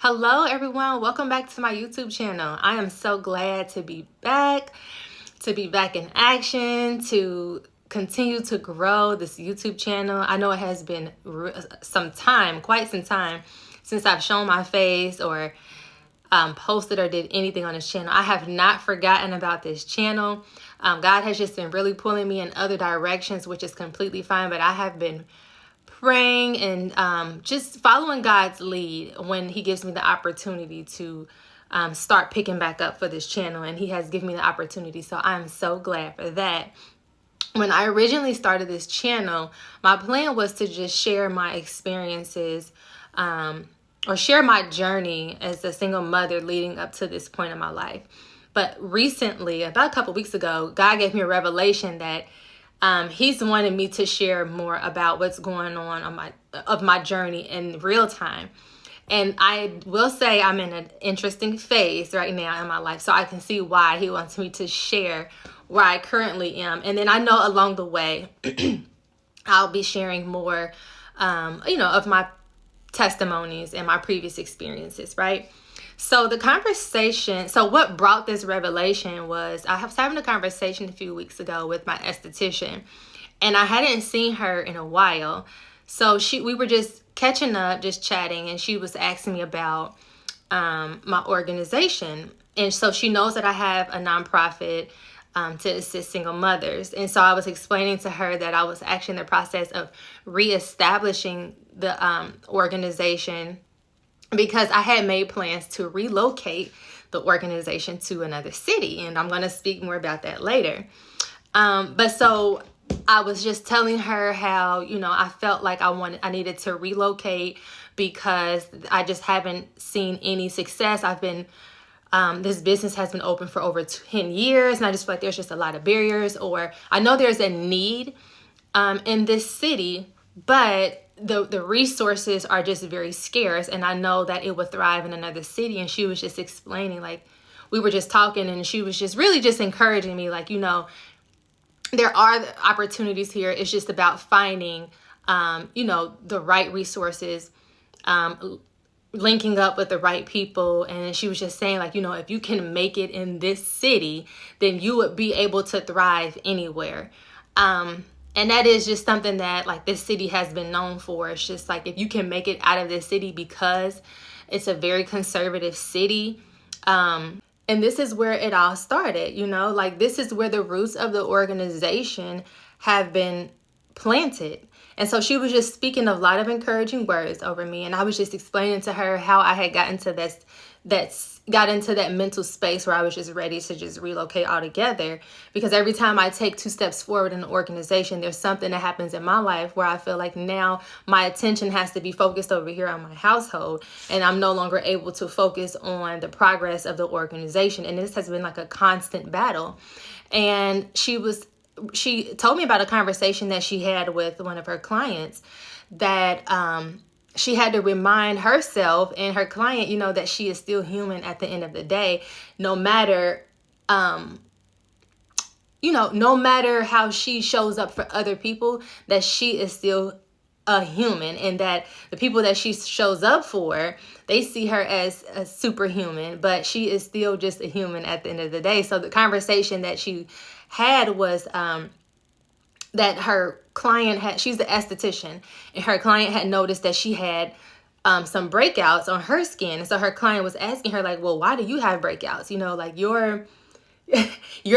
Hello, everyone. Welcome back to my YouTube channel. I am so glad to be back in action, to continue to grow this YouTube channel. I know it has been quite some time, since I've shown my face or posted or did anything on this channel. I have not forgotten about this channel. God has just been really pulling me in other directions, which is completely fine, but I have been praying and just following God's lead when he gives me the opportunity to start picking back up for this channel, and he has given me the opportunity, so I'm so glad for that. When I originally started this channel, my plan was to just share my experiences or share my journey as a single mother leading up to this point in my life. But recently, about a couple weeks ago, God gave me a revelation that he's wanted me to share more about what's going on my journey in real time. And I will say I'm in an interesting phase right now in my life, so I can see why he wants me to share where I currently am. And then I know along the way, I'll be sharing more, of my testimonies and my previous experiences, right? So what brought this revelation was I was having a conversation a few weeks ago with my esthetician, and I hadn't seen her in a while. So we were just catching up, just chatting, and she was asking me about my organization. And so she knows that I have a nonprofit to assist single mothers. And so I was explaining to her that I was actually in the process of reestablishing the organization, because I had made plans to relocate the organization to another city. And I'm going to speak more about that later. But so I was just telling her how, I felt like I needed to relocate because I just haven't seen any success. This business has been open for over 10 years, and I just feel like there's just a lot of barriers, or I know there's a need in this city, but the resources are just very scarce, and I know that it would thrive in another city. And she was just explaining, like, we were just talking, and she was just really just encouraging me, like, there are opportunities here. It's just about finding, the right resources, linking up with the right people. And she was just saying, like, if you can make it in this city, then you would be able to thrive anywhere. And that is just something that, like, this city has been known for. It's just like, if you can make it out of this city, because it's a very conservative city. And this is where it all started, like, this is where the roots of the organization have been planted. And so she was just speaking a lot of encouraging words over me. And I was just explaining to her how I had gotten to that mental space where I was just ready to just relocate altogether. Because every time I take 2 steps forward in an organization, there's something that happens in my life where I feel like now my attention has to be focused over here on my household, and I'm no longer able to focus on the progress of the organization. And this has been like a constant battle. And she told me about a conversation that she had with one of her clients, that she had to remind herself and her client, that she is still human at the end of the day, no matter, no matter how she shows up for other people, that she is still a human, and that the people that she shows up for, they see her as a superhuman, but she is still just a human at the end of the day. So the conversation that she had was that her client she's the esthetician, and her client had noticed that she had some breakouts on her skin. And so her client was asking her, like, well, why do you have breakouts? Like, you're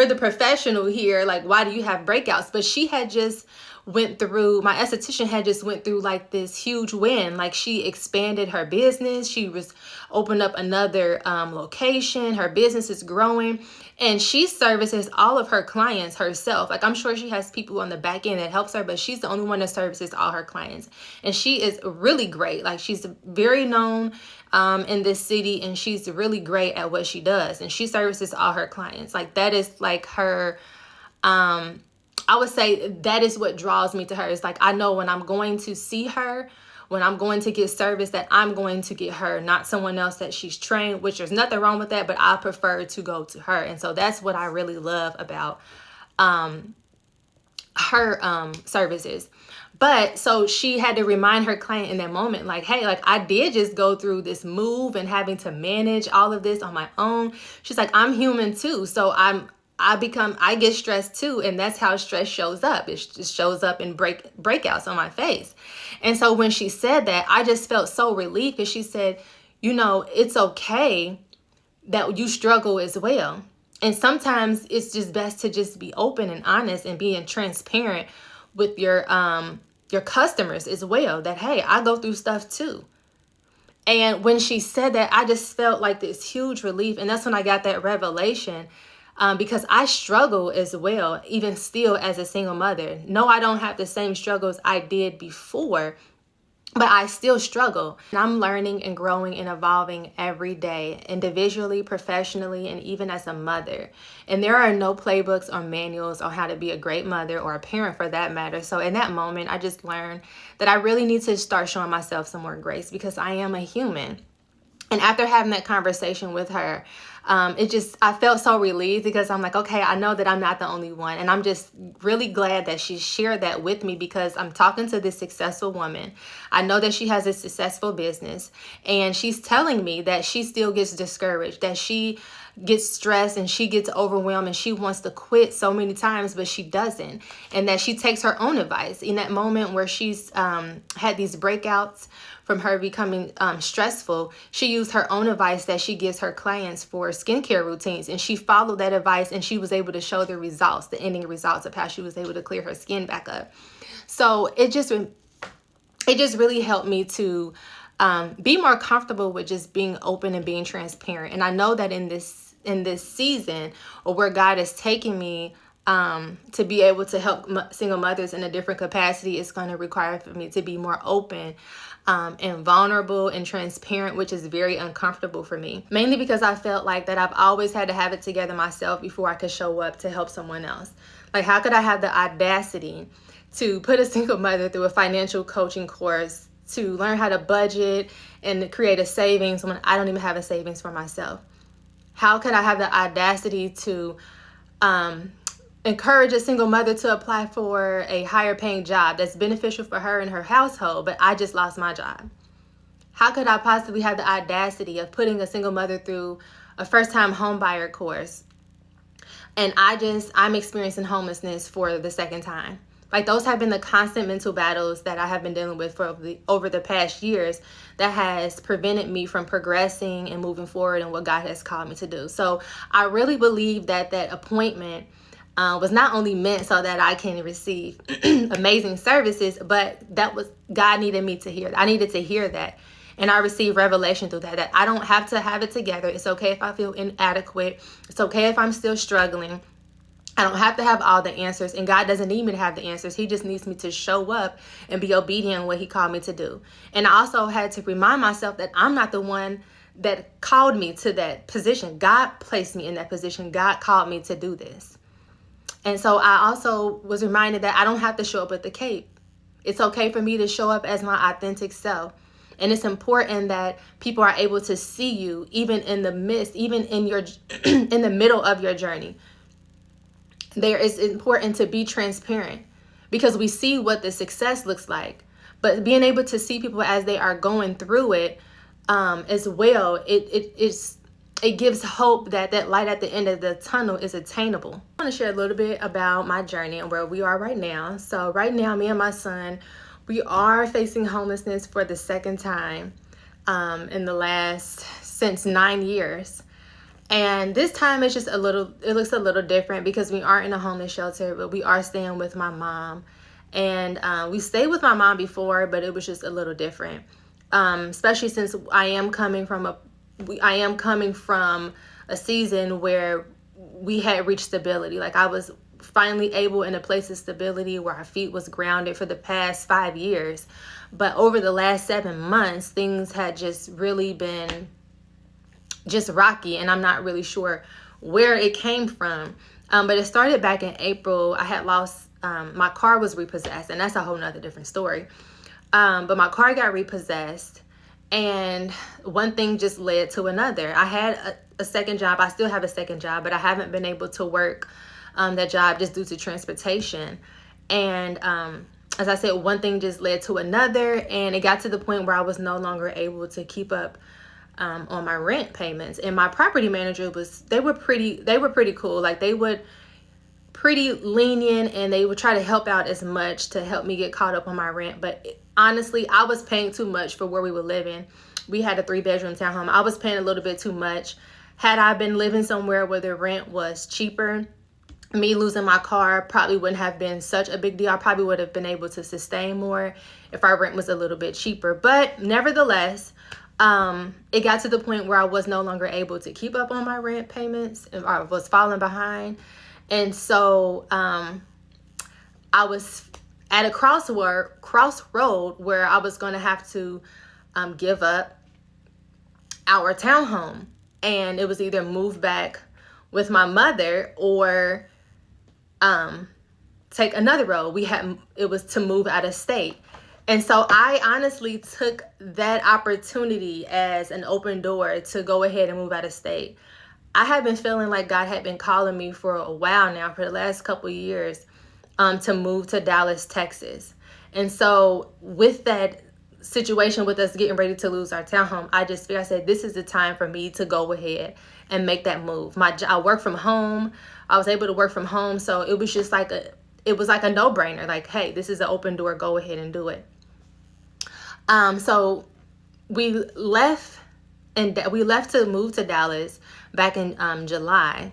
the professional here. Like, why do you have breakouts? But she had just my esthetician had just went through like this huge win. Like, she expanded her business. She was opened up another location. Her business is growing, and she services all of her clients herself. Like, I'm sure she has people on the back end that helps her, but she's the only one that services all her clients. And she is really great. Like, she's very known in this city, and she's really great at what she does. And she services all her clients. Like, that is like her, I would say that is what draws me to her. It's like, I know when I'm going to see her, when I'm going to get service, that I'm going to get her, not someone else that she's trained, which there's nothing wrong with that, but I prefer to go to her. And so that's what I really love about her services. But so she had to remind her client in that moment, like, hey, like I did just go through this move and having to manage all of this on my own. She's like, I'm human too. So I get stressed too. And that's how stress shows up. It just shows up in breakouts on my face. And so when she said that, I just felt so relieved, because she said, it's okay that you struggle as well. And sometimes it's just best to just be open and honest and being transparent with your customers as well, that, hey, I go through stuff too. And when she said that, I just felt like this huge relief. And that's when I got that revelation, because I struggle as well, even still as a single mother. No, I don't have the same struggles I did before, but I still struggle. And I'm learning and growing and evolving every day, individually, professionally, and even as a mother. And there are no playbooks or manuals on how to be a great mother, or a parent for that matter. So in that moment, I just learned that I really need to start showing myself some more grace, because I am a human. And after having that conversation with her, I felt so relieved, because I'm like, okay, I know that I'm not the only one. And I'm just really glad that she shared that with me, because I'm talking to this successful woman. I know that she has a successful business, and she's telling me that she still gets discouraged, that she gets stressed and she gets overwhelmed and she wants to quit so many times, but she doesn't. And that she takes her own advice in that moment where she's had these breakouts from her becoming stressful. She used her own advice that she gives her clients for skincare routines, and she followed that advice, and she was able to show the results, the ending results of how she was able to clear her skin back up. So it just really helped me to be more comfortable with just being open and being transparent. And I know that in this season, or where God is taking me to be able to help single mothers in a different capacity, is going to require for me to be more open and vulnerable and transparent, which is very uncomfortable for me. Mainly because I felt like that I've always had to have it together myself before I could show up to help someone else. Like, how could I have the audacity to put a single mother through a financial coaching course to learn how to budget and create a savings when I don't even have a savings for myself? How could I have the audacity to encourage a single mother to apply for a higher paying job that's beneficial for her and her household, but I just lost my job? How could I possibly have the audacity of putting a single mother through a first time home buyer course, and I'm experiencing homelessness for the second time? Like, those have been the constant mental battles that I have been dealing with for over the past years, that has prevented me from progressing and moving forward in what God has called me to do. So I really believe that that appointment was not only meant so that I can receive amazing services, but that was God needed me to hear. I needed to hear that. And I received revelation through that I don't have to have it together. It's okay if I feel inadequate. It's okay if I'm still struggling. I don't have to have all the answers, and God doesn't need me to have the answers. He just needs me to show up and be obedient in what he called me to do. And I also had to remind myself that I'm not the one that called me to that position. God placed me in that position. God called me to do this. And so I also was reminded that I don't have to show up with the cape. It's okay for me to show up as my authentic self. And it's important that people are able to see you even in the midst, even in your in the middle of your journey. There is important to be transparent, because we see what the success looks like, but being able to see people as they are going through it as well, it gives hope that that light at the end of the tunnel is attainable. I want to share a little bit about my journey and where we are right now. So right now, me and my son, we are facing homelessness for the second time since 9 years. And this time it looks a little different, because we aren't in a homeless shelter, but we are staying with my mom. And we stayed with my mom before, but it was just a little different. Especially since I am coming from a season where we had reached stability. Like, I was finally able in a place of stability where our feet was grounded for the past 5 years. But over the last 7 months, things had just really been just rocky, and I'm not really sure where it came from. But it started back in April. I had lost, my car was repossessed, and that's a whole nother different story. But my car got repossessed, and one thing just led to another. I had a second job. I still have a second job, but I haven't been able to work that job just due to transportation. And as I said, one thing just led to another, and it got to the point where I was no longer able to keep up on my rent payments. And my property manager they were pretty cool. Like, they would pretty lenient, and they would try to help out as much to help me get caught up on my rent. But honestly, I was paying too much for where we were living. We had a 3-bedroom townhome. I was paying a little bit too much. Had I been living somewhere where the rent was cheaper, me losing my car probably wouldn't have been such a big deal. I probably would have been able to sustain more if our rent was a little bit cheaper. But nevertheless, it got to the point where I was no longer able to keep up on my rent payments, and I was falling behind. And so I was at a crossroad where I was going to have to give up our townhome. And it was either move back with my mother or take another road. It was to move out of state. And so I honestly took that opportunity as an open door to go ahead and move out of state. I had been feeling like God had been calling me for a while now, for the last couple of years, to move to Dallas, Texas. And so with that situation, with us getting ready to lose our townhome, I said, this is the time for me to go ahead and make that move. I work from home. I was able to work from home. So it was just like a no-brainer. Like, hey, this is an open door. Go ahead and do it. So we left to move to Dallas back in July,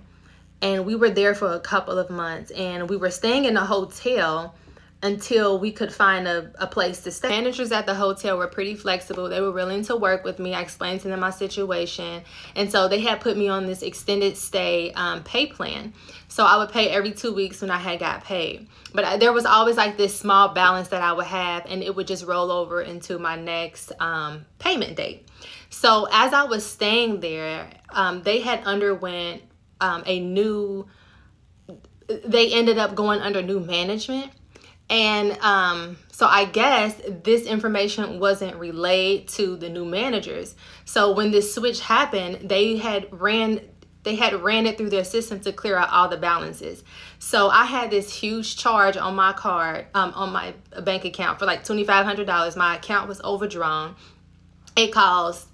and we were there for a couple of months, and we were staying in a hotel until we could find a place to stay. Managers at the hotel were pretty flexible. They were willing to work with me. I explained to them my situation, and so they had put me on this extended stay pay plan. So I would pay every 2 weeks when I had got paid. But there was always like this small balance that I would have, and it would just roll over into my next payment date. So as I was staying there, they had underwent they ended up going under new management. And so I guess this information wasn't relayed to the new managers. So when this switch happened, they had ran it through their system to clear out all the balances. So I had this huge charge on my card, on my bank account for like $2,500. My account was overdrawn. It caused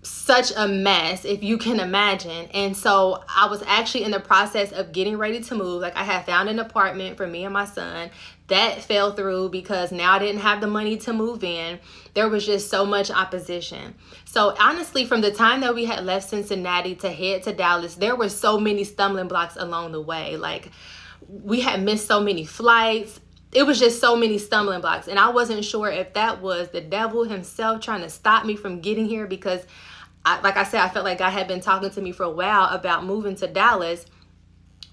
such a mess, if you can imagine. And so I was actually in the process of getting ready to move. Like, I had found an apartment for me and my son. That fell through because now I didn't have the money to move in. There was just so much opposition. So honestly, from the time that we had left Cincinnati to head to Dallas, there were so many stumbling blocks along the way. Like, we had missed so many flights. It was just so many stumbling blocks. And I wasn't sure if that was the devil himself trying to stop me from getting here, because like I said, I felt like God had been talking to me for a while about moving to Dallas.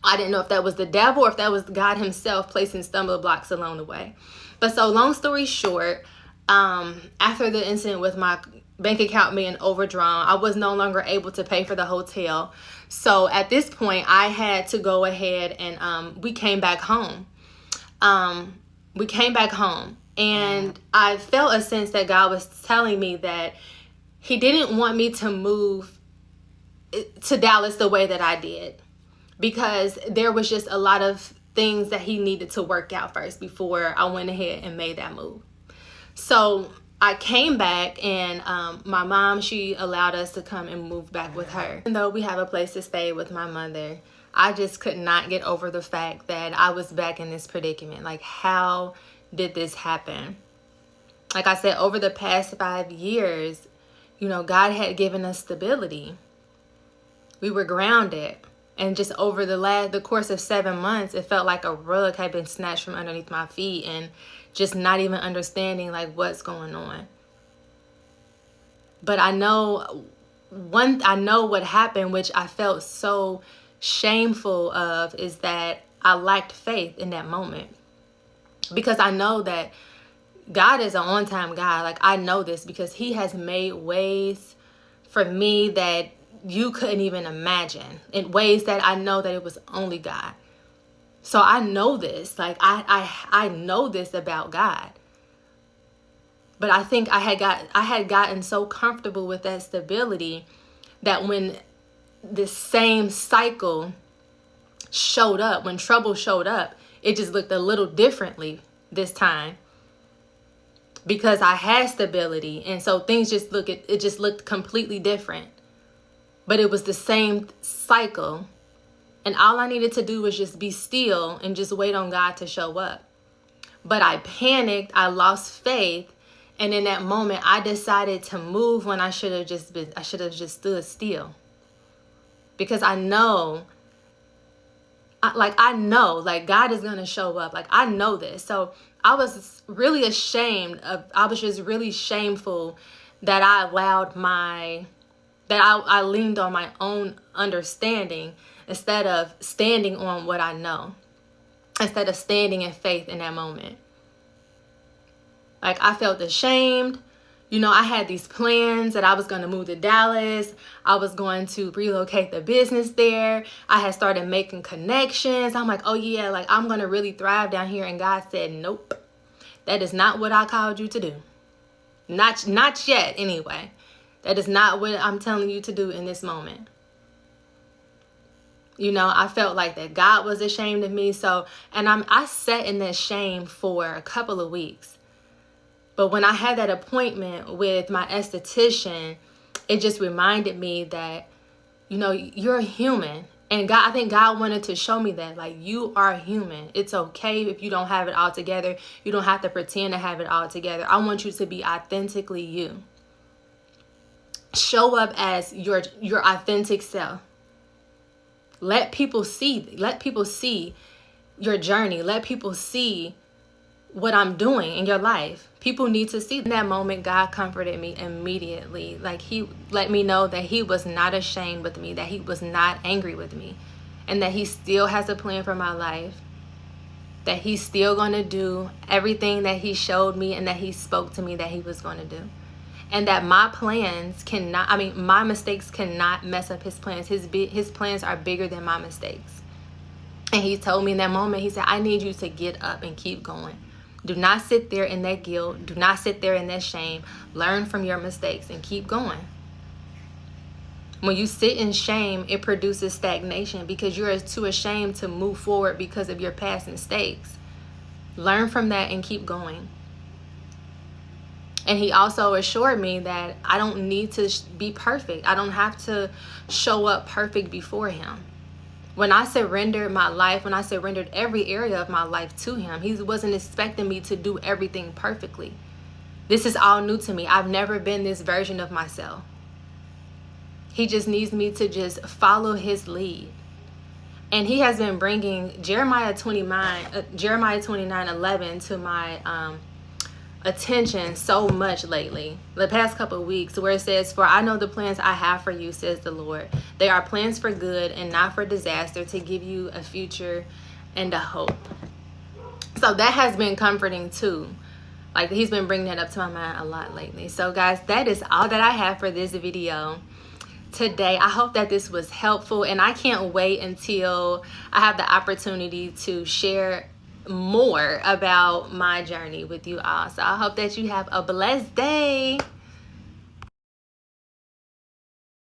I didn't know if that was the devil or if that was God himself placing stumbling blocks along the way. But so long story short, after the incident with my bank account being overdrawn, I was no longer able to pay for the hotel. So at this point, I had to go ahead and we came back home. And I felt a sense that God was telling me that He didn't want me to move to Dallas the way that I did, because there was just a lot of things that He needed to work out first before I went ahead and made that move. So I came back, and my mom, she allowed us to come and move back with her. Even though we have a place to stay with my mother, I just could not get over the fact that I was back in this predicament. Like, how did this happen? Like I said, over the past 5 years, God had given us stability. We were grounded. And just over the course of 7 months, it felt like a rug had been snatched from underneath my feet, and just not even understanding like what's going on. But I know what happened, which I felt so shameful of, is that I lacked faith in that moment. Because I know that God is an on-time God. Like, I know this because He has made ways for me that you couldn't even imagine, in ways that I know that it was only God. So I know this. Like, I know this about God. But I think I had gotten so comfortable with that stability that when this same cycle showed up, when trouble showed up, It just looked a little differently this time because I had stability. And so things just looked completely different. But it was the same cycle. And all I needed to do was just be still and just wait on God to show up. But I panicked, I lost faith, and in that moment I decided to move when I should have just stood still. Because I know God is going to show up. Like, I know this. So I was really I was just really shameful that I leaned on my own understanding instead of standing on what I know, instead of standing in faith in that moment. Like, I felt ashamed. You know, I had these plans that I was going to move to Dallas. I was going to relocate the business there. I had started making connections. I'm like, oh yeah, like I'm going to really thrive down here. And God said, nope, that is not what I called you to do. Not yet anyway. That is not what I'm telling you to do in this moment. You know, I felt like that God was ashamed of me. I sat in that shame for a couple of weeks. But when I had that appointment with my esthetician, it just reminded me that, you know, you're human. And I think God wanted to show me that, like, you are human. It's okay if you don't have it all together. You don't have to pretend to have it all together. I want you to be authentically you. Show up as your authentic self. Let people see your journey. Let people see what I'm doing in your life. People need to see. In that moment, God comforted me immediately. Like, he let me know that he was not ashamed with me, that he was not angry with me, and that he still has a plan for my life, that he's still going to do everything that he showed me and that he spoke to me that he was going to do. And that my mistakes cannot mess up his plans. His plans are bigger than my mistakes. And he told me in that moment, he said, I need you to get up and keep going. Do not sit there in that guilt. Do not sit there in that shame. Learn from your mistakes and keep going. When you sit in shame, it produces stagnation because you're too ashamed to move forward because of your past mistakes. Learn from that and keep going. And he also assured me that I don't need to be perfect. I don't have to show up perfect before him. When I surrendered my life, when I surrendered every area of my life to him, he wasn't expecting me to do everything perfectly. This is all new to me. I've never been this version of myself. He just needs me to just follow his lead. And he has been bringing Jeremiah 29:11 to my attention so much lately, the past couple of weeks, where it says, for I know the plans I have for you, says the Lord. They are plans for good and not for disaster, to give you a future and a hope. So that has been comforting too. Like, he's been bringing that up to my mind a lot lately. So guys, that is all that I have for this video today. I hope that this was helpful, and I can't wait until I have the opportunity to share more about my journey with you all. So I hope that you have a blessed day.